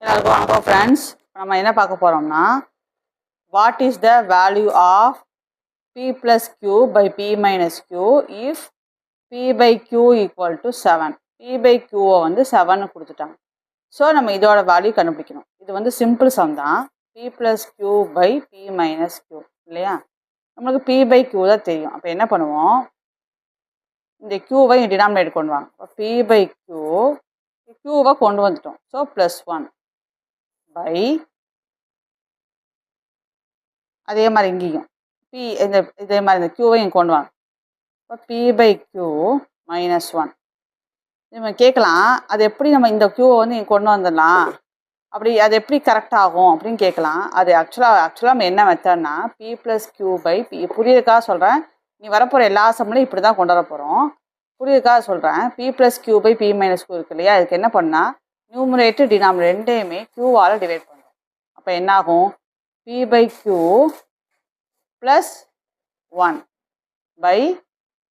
எல்லாருக்கும் வணக்கம் ஃப்ரெண்ட்ஸ். நம்ம என்ன பார்க்க போகிறோம்னா, what is the value of p plus q by p minus q if p by q equal to 7. p by q வந்து 7 கொடுத்துட்டாங்க. ஸோ நம்ம இதோட வேல்யூ கண்டுபிடிக்கணும். இது வந்து சிம்பிள் சம் தான். p plus q by p minus q இல்லையா? நம்மளுக்கு p by q தான் தெரியும். அப்போ என்ன பண்ணுவோம், இந்த q-வை டினாமினேட் கொண்டு வாங்க. இப்போ p by q, q-வை கொண்டு வந்துட்டோம். ஸோ ப்ளஸ் 1 பை, அதே மாதிரி இங்கேயும் பி இதே மாதிரி இந்த க்யூவை இங்கே கொண்டு வாங்க. இப்போ பி பை க்யூ மைனஸ் 1. நம்ம கேட்கலாம், அது எப்படி நம்ம இந்த க்யூவை வந்து இங்கே கொண்டு வந்துடலாம், அப்படி அது எப்படி கரெக்ட் ஆகும் அப்படின்னு கேட்கலாம். அது ஆக்சுவலாக நம்ம என்ன மெத்தட்னா, P plus Q by P. புரியுதுக்காக சொல்கிறேன், நீ வரப்போகிற எல்லா சம்லையும் இப்படி தான் கொண்டு வர போகிறோம். புரியுதுக்காக சொல்கிறேன். P plus Q by P minus Q இருக்கு இல்லையா, அதுக்கு என்ன பண்ணால் நியூமரேட்டர் டினாமினேட்டர் ரெண்டையுமே க்யூவால் டிவைட் பண்ணுறோம். அப்போ என்னாகும், p by q plus 1 by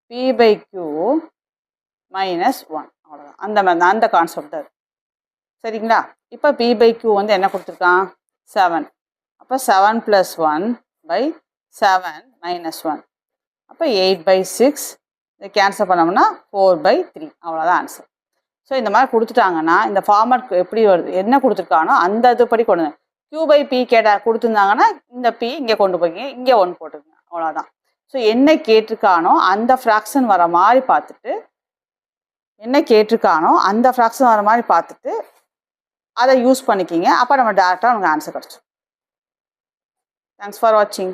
p by q minus 1. அவ்வளோதான். அந்த கான்செப்ட் அது. சரிங்களா? இப்போ p by q வந்து என்ன கொடுத்துருக்கான், 7. அப்போ 7 plus 1 by 7 minus 1. அப்போ 8 by 6. இதை கேன்சல் பண்ணோம்னா 4 by 3. அவ்வளோதான் ஆன்சர். ஸோ இந்த மாதிரி கொடுத்துட்டாங்கன்னா, இந்த ஃபார்மட் எப்படி வருது, என்ன கொடுத்துருக்கானோ அந்த இதுபடி கொண்டு q by p கொடுத்துருந்தாங்கன்னா இந்த p இங்கே கொண்டு போய் இங்கே 1 போட்டுருங்க. அவ்வளோதான். ஸோ என்ன கேட்டிருக்கானோ அந்த ஃப்ராக்ஷன் வர மாதிரி பார்த்துட்டு, அதை யூஸ் பண்ணிக்கிங்க. அப்போ நம்ம டேரெக்டாக நமக்கு ஆன்சர் கிடச்சிடும். தேங்க்ஸ் ஃபார் வாட்சிங்.